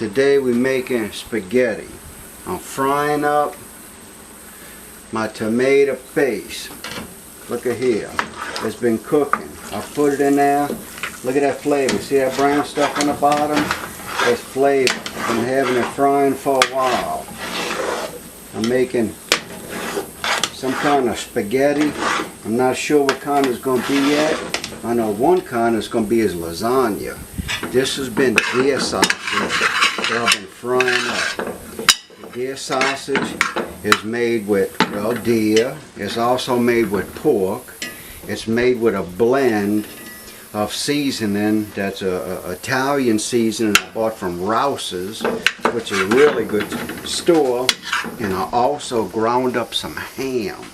Today we're making spaghetti. I'm frying up my tomato paste. Look at here. It's been cooking. I put it in there. Look at that flavor. See that brown stuff on the bottom? That's flavor. I've been having it frying for a while. I'm making some kind of spaghetti. I'm not sure what kind it's going to be yet. I know one kind is going to be is lasagna. This has been deer sausage that I've been frying up. The deer sausage is made with, well, deer. It's also made with pork. It's made with a blend of seasoning that's a Italian seasoning I bought from Rouse's, which is a really good store. And I also ground up some ham.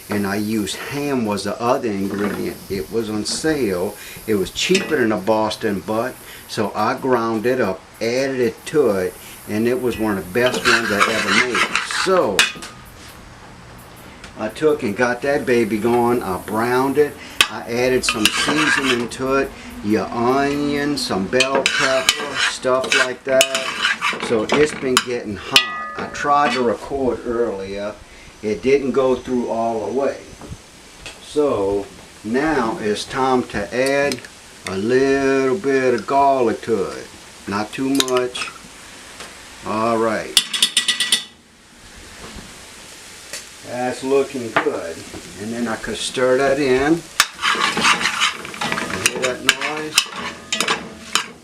And I used ham was the other ingredient. It was on sale. It was cheaper than a Boston butt. So I ground it up, added it to it, and it was one of the best ones I ever made. So I took and got that baby going. I browned it. I added some seasoning to it, your onion, some bell pepper, stuff like that. So it's been getting hot. I tried to record earlier. It didn't go through all the way. So now it's time to add a little bit of garlic to it. Not too much. Alright. That's looking good. And then I could stir that in. You hear that noise?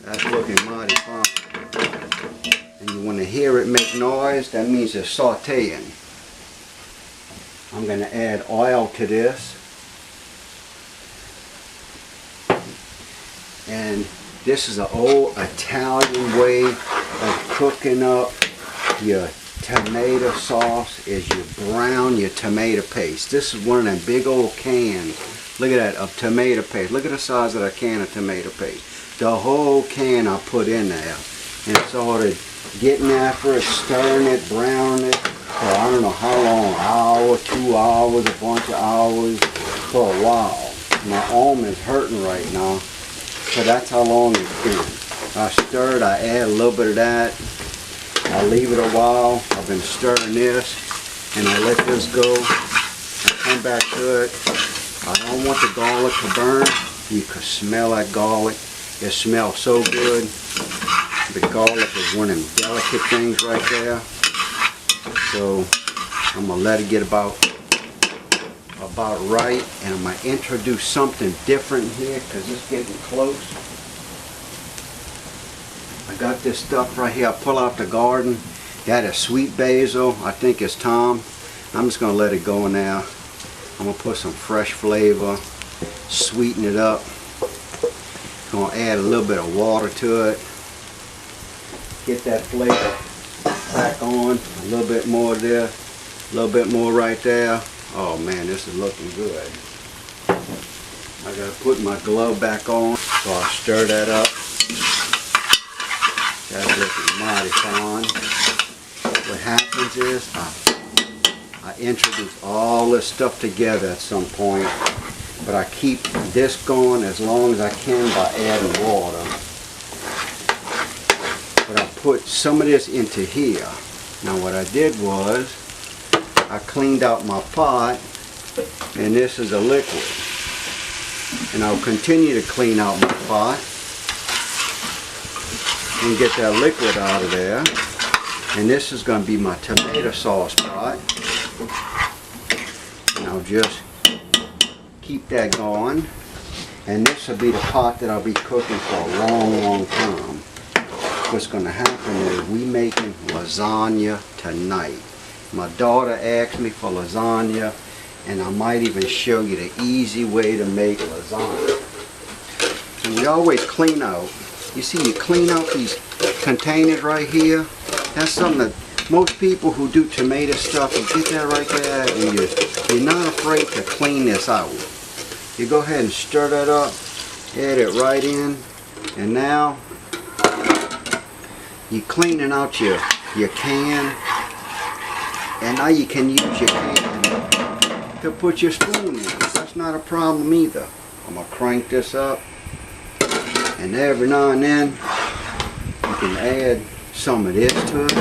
That's looking mighty fine. And you want to hear it make noise, that means it's sauteing. I'm going to add oil to this. And this is an old Italian way of cooking up your tomato sauce. Is you brown your tomato paste. This is one of them big old cans. Look at that, of tomato paste. Look at the size of that can of tomato paste. The whole can I put in there and started getting after it, stirring it, browning it. For I don't know how long, hour, 2 hours, a bunch of hours, for a while. My arm is hurting right now, so that's how long it's been. I stir it, I add a little bit of that, I leave it a while. I've been stirring this, and I let this go. I come back to it. I don't want the garlic to burn. You can smell that garlic. It smells so good. The garlic is one of them delicate things right there. So I'm gonna let it get about right, and I'm gonna introduce something different here because it's getting close. I got this stuff right here. I pull out the garden. Got a sweet basil. I think it's time. I'm just gonna let it go now. I'm gonna put some fresh flavor, sweeten it up. Gonna add a little bit of water to it. Get that flavor back on, a little bit more there, a little bit more right there. Oh man, this is looking good. I gotta put my glove back on, so I'll stir that up. That's looking mighty fine. What happens is I introduce all this stuff together at some point, but I keep this going as long as I can by adding water. But I put some of this into here. Now what I did was I cleaned out my pot, and this is a liquid. And I'll continue to clean out my pot and get that liquid out of there. And this is going to be my tomato sauce pot. And I'll just keep that going. And this will be the pot that I'll be cooking for a long, long time. What's going to happen is we making lasagna tonight. My daughter asked me for lasagna, and I might even show you the easy way to make lasagna. And we always clean out. You see, you clean out these containers right here. That's something that most people who do tomato stuff, you get that right there, and you're not afraid to clean this out. You go ahead and stir that up, add it right in, and now you're cleaning out your can, and now you can use your can to put your spoon in. That's not a problem either. I'm going to crank this up, and every now and then you can add some of this to it,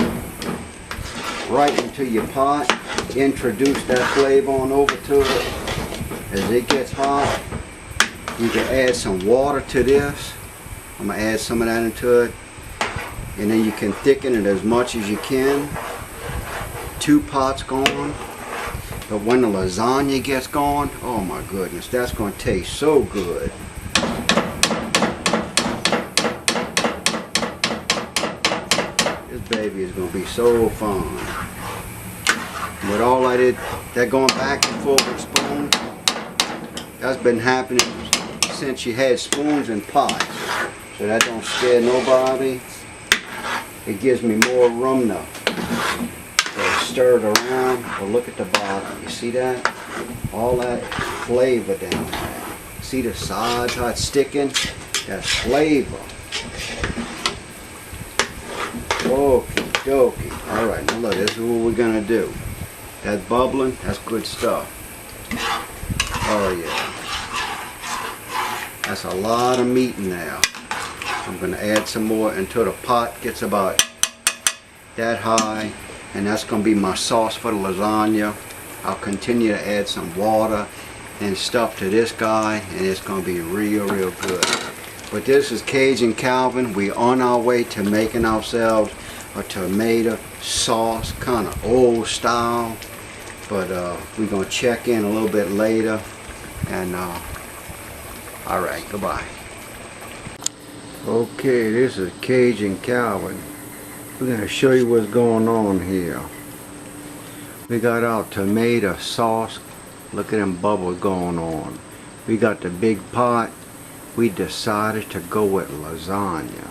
right into your pot. Introduce that flavor on over to it. As it gets hot, you can add some water to this. I'm going to add some of that into it. And then you can thicken it as much as you can. 2 pots going. But when the lasagna gets going, oh my goodness, that's going to taste so good. This baby is going to be so fun. With all I did, that going back and forth with spoon, that's been happening since you had spoons and pots. So that don't scare nobody. It gives me more room to stir it around. But look at the bottom. You see that? All that flavor down there. See the sides, how it's sticking? That's flavor. Okie dokie. Alright, now look, this is what we're going to do. That's bubbling. That's good stuff. Oh yeah. That's a lot of meat in there. I'm going to add some more until the pot gets about that high, and that's going to be my sauce for the lasagna. I'll continue to add some water and stuff to this guy, and it's going to be real good. But this is Cajun Calvin. We're on our way to making ourselves a tomato sauce, kind of old style, but we're going to check in a little bit later. And alright, goodbye. Okay, this is Cajun Calvin. We're going to show you what's going on here. We got our tomato sauce. Look at them bubbles going on. We got the big pot. We decided to go with lasagna.